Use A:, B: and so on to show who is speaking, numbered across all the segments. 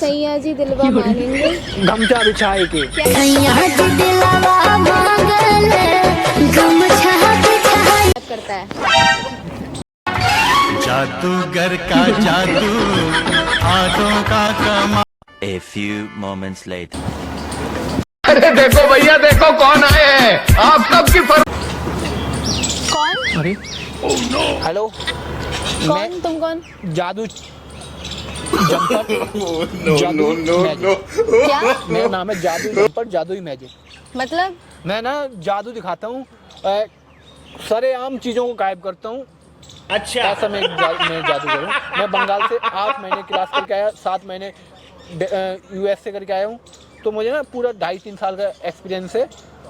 A: सैया जी दिलवा मांगेंगे
B: गमछा बिछाए के।
A: करता है
C: जादूगर का जादू, हाथों का कमाल।
D: A few moments later.
E: अरे देखो भैया देखो कौन आए हैं, आप कब की
A: कौन
B: अरे हेलो,
A: कौन तुम कौन
B: जादू जंपर जादू मैजिक।
A: क्या
B: मेरा नाम है जादू जंपर जादू ही मैजिक।
A: मतलब
B: मैं ना जादू दिखाता हूँ, सरेआम चीज़ों को गायब करता हूँ। अच्छा, ऐसा मैं जादू करूँ। मैं बंगाल से 8 महीने क्लास करके आया, 7 महीने यूएस से करके आया हूँ, तो मुझे ना पूरा 2.5-3 साल का एक्सपीरियंस है।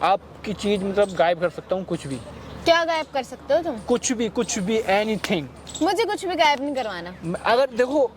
B: आपकी चीज़ मतलब गायब कर सकता हूँ, कुछ भी।
A: क्या गायब कर सकते हो तुम?
B: कुछ भी एनीथिंग।
A: मुझे कुछ भी गायब नहीं करवाना।
B: अगर देखो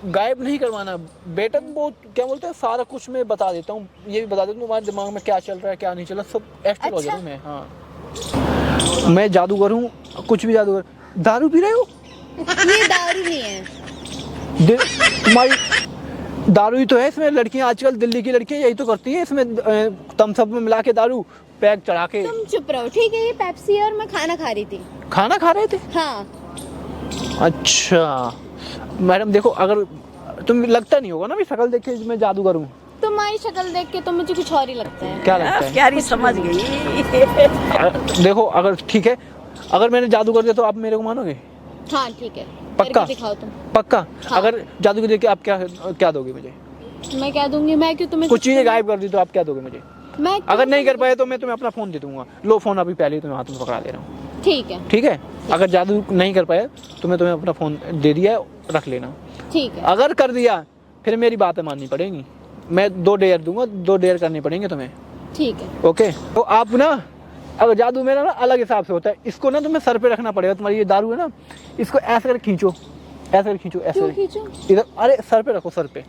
B: गायब नहीं करवाना बेटा, वो क्या बोलते हैं, सारा कुछ मैं बता देता हूँ। ये भी बता देता हूँ तुम्हारे दिमाग में क्या चल रहा है क्या नहीं चल रहा, सब एस्ट्रोलॉजर हूँ मैं। हाँ, मैं जादूगर हूँ, कुछ भी जादूगर। दारू पी रहे हो?
A: ये दारू नहीं है।
B: तुम्हारी दारू ही तो है इसमें। लड़कियां आजकल दिल्ली की लड़कियां यही तो करती हैं, इसमें थम्स अप में मिला के दारू पैक चढ़ा के।
A: तुम चुप रहो ठीक है। ये पेप्सी है और मैं खाना खा रही थी।
B: खाना खा रहे थे?
A: हाँ।
B: अच्छा मैडम देखो, अगर तुम लगता नहीं होगा ना मैं शक्ल देख के मैं जादूगर हूँ।
A: तुम्हारी शक्ल देख के तो मुझे कुछ और ही लगता है।
B: क्या लगता है?
F: प्यारी समझ गई।
B: देखो अगर ठीक है, अगर मैंने जादू कर दिया तो आप मेरे को मानोगे?
A: हाँ ठीक है,
B: पक्का?
A: करके दिखाओ तुम।
B: पक्का?
A: हाँ।
B: अगर जादू देख के आप क्या दोगे मुझे?
A: मैं क्या दूंगी? मैं क्यों तुम्हें
B: कुछ चीजें गायब कर दी तो आप क्या दोगे मुझे?
A: मैं
B: अगर नहीं कर पाए तो मैं तुम्हें अपना फोन दे दूंगा। लो फोन अभी पहले ही तुम्हें हाथ में पकड़ा दे रहा हूँ।
A: ठीक है
B: ठीक है? अगर जादू नहीं कर पाए तो मैं तुम्हें अपना फोन दे दिया है, रख लेना।
A: ठीक है।
B: अगर कर दिया फिर मेरी बातें माननी पड़ेंगी। मैं 2 डेयर दूंगा, 2 डेयर करने पड़ेंगे तुम्हें।
A: ठीक है।
B: ओके, तो आप ना, अगर जादू मेरा ना अलग हिसाब से होता है। इसको ना तुम्हें सर पे रखना पड़ेगा। तुम्हारी ये दारू है ना, इसको ऐसे कर खींचो, ऐसे कर खींचो, ऐसे
A: क्यों खींचो?
B: इधर, अरे सर पे रखो, सर पे।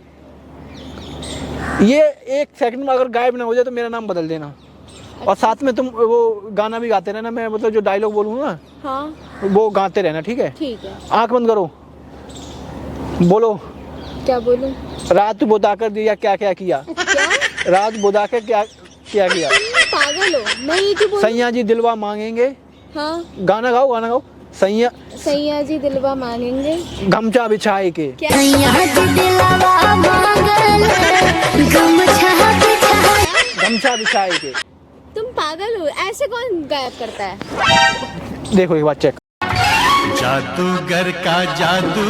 B: ये 1 सेकंड में अगर गायब ना हो जाए तो मेरा नाम बदल देना। और साथ में तुम वो गाना भी गाते रहना। मैं मतलब जो डायलॉग बोलूँगा ना,
A: हाँ
B: वो गाते रहना। ठीक है?
A: ठीक है।
B: आंख बंद करो, बोलो।
A: क्या बोलूं?
B: रात बुझा कर दिया क्या क्या किया?
A: क्या?
B: रात बुझा के क्या क्या किया?
A: पागल हो? मैं ये क्यों बोलूं?
B: सैया जी दिलवा मांगेंगे।
A: हाँ,
B: गाना गाओ, गाना गाओ।
A: सैया जी दिलवा मांगेंगे।
B: गमछा बिछाए के।
A: क्या?
B: गमछा बिछाए के।
A: तुम पागल हो? ऐसे कौन गायब करता है?
B: देखो एक बार चेक।
C: जादूगर का जादू,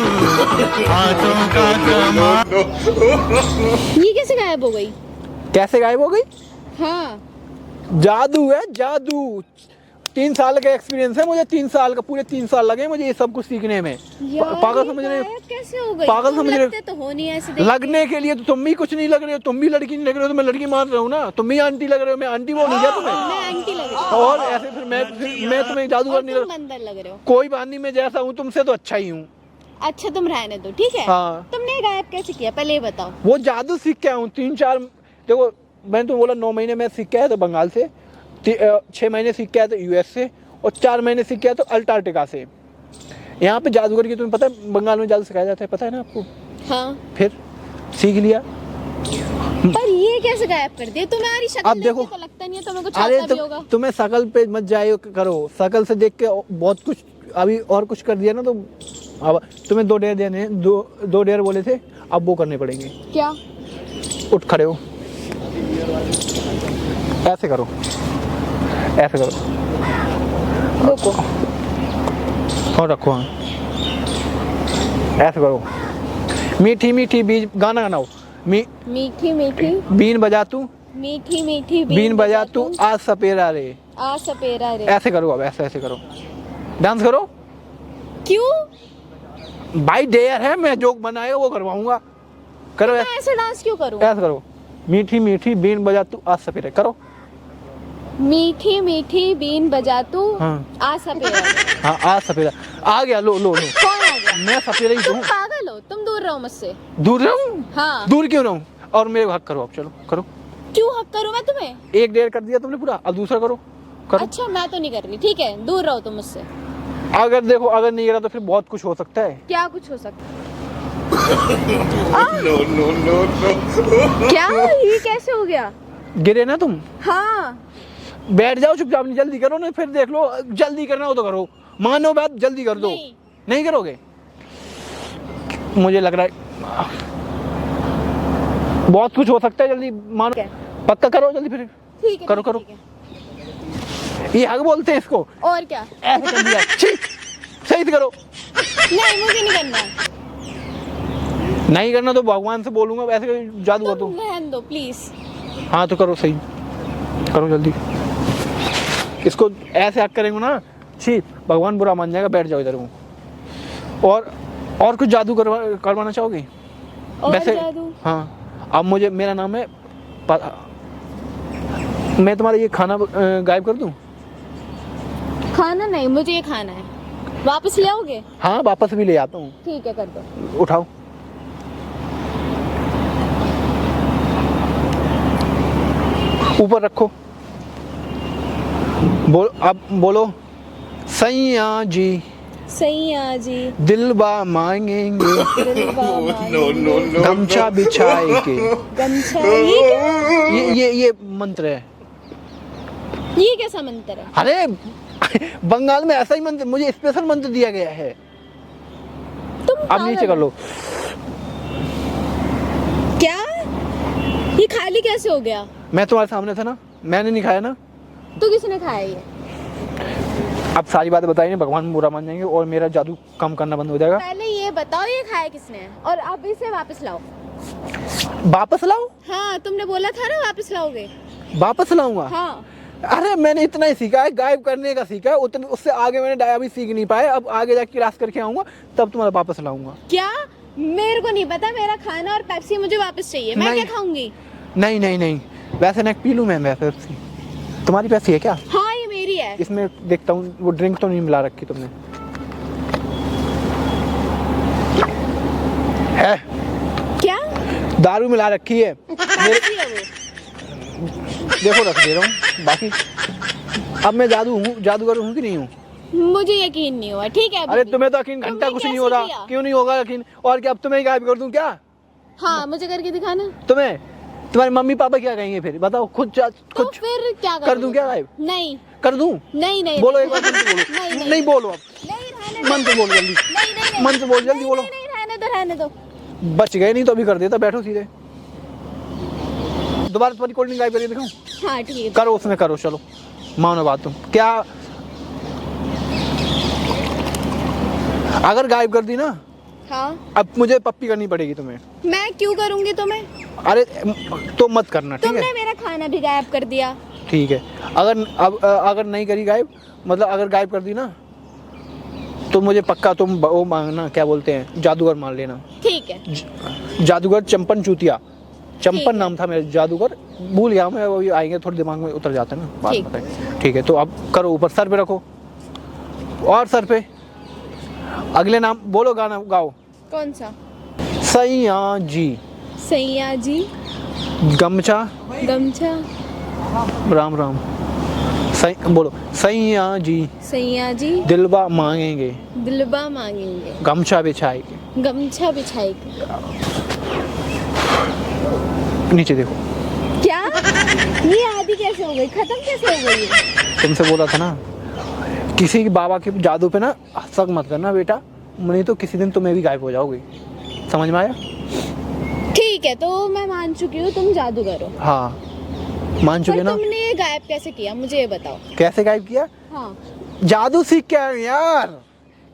C: हाथों का कमाल।
A: ये कैसे गायब हो गई?
B: कैसे गायब हो गई?
A: हाँ,
B: जादू है जादू। 3 साल का एक्सपीरियंस है मुझे। 3 साल का, पूरे 3 साल लगे मुझे ये सब कुछ सीखने में। पागल समझ रहे हो?
A: गायब कैसे हो गई?
B: पागल
A: तुम
B: समझ रहे हो?
A: लगते तो हो नहीं ऐसे देख के।
B: लगने के लिए तो तुम भी कुछ नहीं लग रहे हो। तुम भी लड़की नहीं लग रहे हो तो मैं लड़की मान रहा हूँ ना। तुम भी आंटी लग रहे हो, मैं आंटी वो नहीं गया तुम्हें।
A: मैं आंटी लग रही हूँ
B: और ऐसे फिर मैं तुम्हें जादूगर
A: और
B: नहीं
A: तुम
B: लग।
A: मंदिर लग रहे हो।
B: कोई बात नहीं, मैं जैसा हूँ तुमसे तो अच्छा ही हूँ।
A: अच्छा तुम रहने दो, ठीक है?
B: हाँ।
A: तुमने ये गायब कैसे किया पहले ये बताओ।
B: वो जादू सीख के आया हूँ 3-4। देखो मैंने तो बोला 9 महीने में सीख के आया था बंगाल से, 6 महीने सीख के आया था यूएस से, और 4 महीने सीख के आया तो अंटार्कटिका से। यहाँ पे जादूगर की तुम्हें पता है बंगाल में जादू सिखाया जाता है, पता है ना आपको?
A: हाँ।
B: फिर सीख लिया।
A: पर ये कैसे गायब कर दिया? तुम्हारी शक्ल
B: अब
A: देख के
B: देखो,
A: तो लगता नहीं है तुम्हें कुछ
B: अरे
A: आता भी होगा।
B: तुम्हें शकल पे मत जाए करो। शकल से देख के बहुत कुछ अभी और कुछ कर दिया ना तो अब तुम्हें 2 डेयर देने हैं। 2 डेयर बोले थे, अब वो करने पड़ेंगे।
A: क्या?
B: उठ खड़े हो, ऐसे करो, ऐसे करो,
A: रुको।
B: फोन रखो। हाँ ऐसे करो। मीठी मीठी बीज, गाना गाओ।
A: मीठी मीठी
B: बीन बजा तू,
A: मीठी मीठी
B: बीन बजा तू, आज सपेरा रे।
A: आ सपेरा रे।
B: ऐसे करो, अब ऐसे ऐसे करो, डांस करो।
A: क्यों?
B: भाई डेयर है, मैं जो बनाए वो करवाऊंगा। करो
A: मैं ऐसे डांस क्यों करूं?
B: ऐसे करो। मीठी मीठी बीन बजा तू, आज सपेरा करो।
A: मीठी मीठी बीन बजा तू,
B: हाँ।
A: आ सपेरा रे।
B: हाँ आज सपेरा आ गया। लो लो लो,
A: कौन आ गया?
B: मैं सपेरा ही
A: तुम
B: हूँ।
A: पागल हो? तुम दूर रहो मुझसे।
B: दूर रहूं?
A: हाँ।
B: दूर क्यों रहूं? और मेरे को हक करो, अब चलो करो।
A: क्यों हक करूं मैं तुम्हें?
B: 1 डेढ़ कर दिया तुमने पूरा, अब दूसरा करो। करो।
A: अच्छा मैं तो नहीं कर रही, ठीक है? दूर रहो तुम मुझसे।
B: अगर देखो, अगर नहीं करा तो फिर बहुत कुछ हो सकता है।
A: क्या कुछ हो सकता है? क्या ये कैसे हो गया?
B: गिरे ना तुम?
A: हाँ
B: बैठ जाओ चुपचाप, नहीं जल्दी करो ना, फिर देख लो, जल्दी करना हो तो करो, मानो बात जल्दी कर दो। नहीं करोगे? मुझे लग रहा है बहुत कुछ हो सकता है, जल्दी मानो। पक्का करो जल्दी, फिर
A: ठीक है,
B: करो करो। ये हक बोलते हैं इसको।
A: और क्या?
B: ऐसे कर दिया, ठीक सही से करो।
A: नहीं मुझे नहीं करना।
B: नहीं करना तो भगवान से बोलूंगा, ऐसे जादू कर दो।
A: रहने दो प्लीज।
B: हाँ तो करो, सही करो जल्दी। इसको ऐसे हक करेंगे ना, ठीक भगवान बुरा मान जाएगा। बैठ जाओ इधर को। और कुछ जादू करवाना चाहोगे?
A: और
B: वैसे
A: जादू?
B: हाँ, अब मुझे, मेरा नाम है मैं तुम्हारा ये खाना गायब कर दूं?
A: खाना नहीं, मुझे ये खाना है। वापस ले आओगे?
B: हाँ वापस भी ले आता हूँ।
A: ठीक है, कर दो।
B: उठाओ। ऊपर रखो। अब बोलो, सैया जी
A: सैया जी
B: दिलवा मांगेंगे
A: दिलवा मांगेंगे,
B: गमछा बिछाए के।
A: गमछा, ये क्या?
B: ये मंत्र है।
A: ये कैसा मंत्र है?
B: अरे बंगाल में ऐसा ही मंत्र, मुझे स्पेशल मंत्र दिया गया है।
A: तुम
B: अब नीचे कर लो।
A: क्या ये खाली कैसे हो गया?
B: मैं तुम्हारे सामने था ना, मैंने नहीं खाया ना।
A: तो किसने खाया ये?
B: अब सारी बातें बताइए, भगवान बुरा मान जाएंगे और मेरा जादू कम करना बंद हो जाएगा।
A: पहले ये बताओ ये खाया किसने, और अब इसे वापस लाओ।
B: वापस लाओ?
A: हाँ तुमने बोला था ना वापस लाओगे।
B: वापस लाऊंगा?
A: हाँ।
B: अरे मैंने इतना ही सीखा है, गायब करने का सीखा है, उतने उससे आगे मैंने अभी सीख नहीं पाया। अब आगे जाके क्लास करके आऊंगा, तब तुम्हारा वापस लाऊंगा।
A: क्या? मेरे को नहीं पता, मेरा खाना और पेप्सी मुझे वापस चाहिए। मैं क्या खाऊंगी?
B: नहीं नहीं नहीं, वैसे ना पी लूं मैं पेप्सी। तुम्हारी पेप्सी है क्या?
A: हाँ ये मेरी है।
B: इसमें देखता हूँ वो ड्रिंक तो नहीं मिला रखी तुमने। है
A: क्या?
B: दारू मिला रखी है।
A: पेप्सी है वो।
B: देखो रख दे रहा हूँ। बाकी अब मैं जादूगर हूँ कि नहीं हूँ?
A: मुझे यकीन नहीं हुआ। ठीक है।
B: अरे तुम्हें तो यकीन घंटा कुछ नहीं हो रहा। क्यों नहीं होगा यकीन? और क्या अब तुम्हें गायब कर दूं क्या?
A: हाँ मुझे करके दिखाना।
B: तुम्हें तुम्हारे मम्मी पापा क्या कहेंगे फिर? बताओ खुद
A: तो फिर क्या
B: कर दूं क्या गायब?
A: नहीं
B: कर दूं?
A: नहीं नहीं
B: बोलो एक बार मंत्र बोलो। नहीं बोलो अब। मंत्र बोलो जल्दी। मंत्र बोलो जल्दी बोलो।
A: रहने दो।
B: बच गए, नहीं तो अभी कर देता। बैठो सीधे। दोबारा तुम्हारी कोल्ड ड्रिंक गायब करके दिखाऊं?
A: हाँ ठीक है।
B: करो उसमें करो, चलो मानो बात। तुम क्या अगर गायब कर दी ना,
A: हाँ
B: अब मुझे पप्पी करनी पड़ेगी तुम्हें।
A: मैं क्यों करूंगी तुम्हें?
B: अरे तो मत करना, ठीक है?
A: तुमने मेरा खाना भी गायब कर दिया।
B: ठीक है, अगर नहीं करी गायब, मतलब अगर गायब कर दी ना, तो मुझे पक्का तुम वो मांगना, क्या बोलते हैं, जादूगर मान लेना।
A: ठीक है।
B: जादूगर चंपन चूतिया, चंपन नाम था मेरा जादूगर। भूल गया मैं, वो आएंगे थोड़े दिमाग में उतर जाते हैं ना बात बताए। ठीक है, तो अब करो, ऊपर सर पे रखो और सर पे अगले नाम बोलो, गाना गाओ।
A: कौन सा?
B: सैया जी
A: सैया जी
B: गमछा
A: गमछा
B: राम राम बोलो, सैया जी
A: सैया जी
B: दिलवा मांगेंगे
A: दिलबा मांगेंगे
B: गमछा बिछाएंगे।
A: गमछा बिछाएंगे।
B: नीचे देखो।
A: क्या ये आदि कैसे हो गई, खत्म कैसे हो गई?
B: तुमसे बोला था ना, किसी बाबा के जादू पे ना शक मत करना बेटा, नहीं तो किसी दिन तुम्हें भी गायब हो जाओगे। समझ में आया?
A: ठीक है, तो मैं मान चुकी हूँ तुम जादूगर हो।
B: हाँ मान चुके
A: पर
B: ना।
A: तुमने ये गायब कैसे किया, मुझे ये बताओ।
B: कैसे गायब किया?
A: हाँ
B: जादू सीख के आया यार।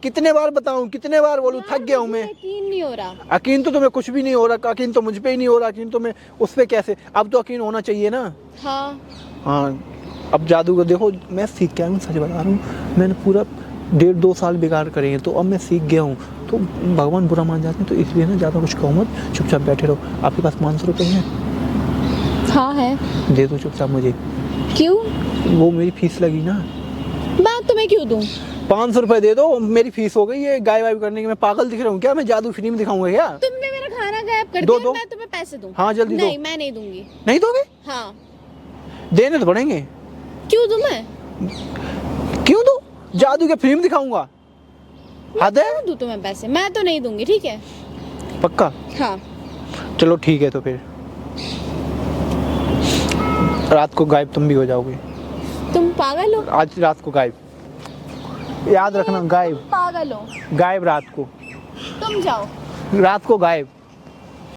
B: कितने बार बताऊं, कितने बार बोलूं, थक गया हूं मैं।
A: यकीन नहीं हो रहा।
B: यकीन तो तुम्हें कुछ भी नहीं हो रहा, यकीन तो मुझ पे ही नहीं हो रहा, यकीन तो मैं उस पे कैसे? अब तो यकीन होना चाहिए ना।
A: हाँ
B: हाँ अब जादू को देखो, मैं सीख गया हूँ, सच बता रहा हूँ। मैंने पूरा 1.5-2 साल बेकार करे हैं, तो अब मैं सीख गया हूँ। तो भगवान बुरा मान जाते हैं, तो इसलिए ना ज़्यादा कुछ कहो मत, चुपचाप बैठे रहो। आपके पास 500 रुपये हैं?
A: हाँ है।
B: दे दो चुपचाप मुझे।
A: क्यों?
B: वो मेरी फीस लगी ना।
A: मैं तुम्हें क्यों दूं?
B: 500 रुपये दे दो, मेरी फीस हो गई है गायब वायब करने की। मैं पागल दिख रहा हूँ क्या? मैं जादू फ्री में दिखाऊंगा क्या?
A: तुमने मेरा खाना गायब कर
B: दो,
A: दिया, मैं तुम्हें पैसे दूं?
B: हाँ जल्दी दो।
A: नहीं मैं नहीं दूंगी।
B: नहीं दोगे?
A: हाँ।
B: देने तो पड़ेंगे।
A: क्यों दूं मैं?
B: क्यों दो? जादू के फ्री में दिखाऊंगा। हद है?
A: दूं तुम्हें पैसे? मैं तो नहीं दूंगी। ठीक है
B: पक्का?
A: हाँ।
B: चलो ठीक है, तो फिर रात को गायब तुम भी हो जाओगे।
A: तुम पागल हो?
B: आज रात को गायब, याद रखना, गायब।
A: पागल हो?
B: गायब रात को,
A: तुम जाओ।
B: रात को गायब।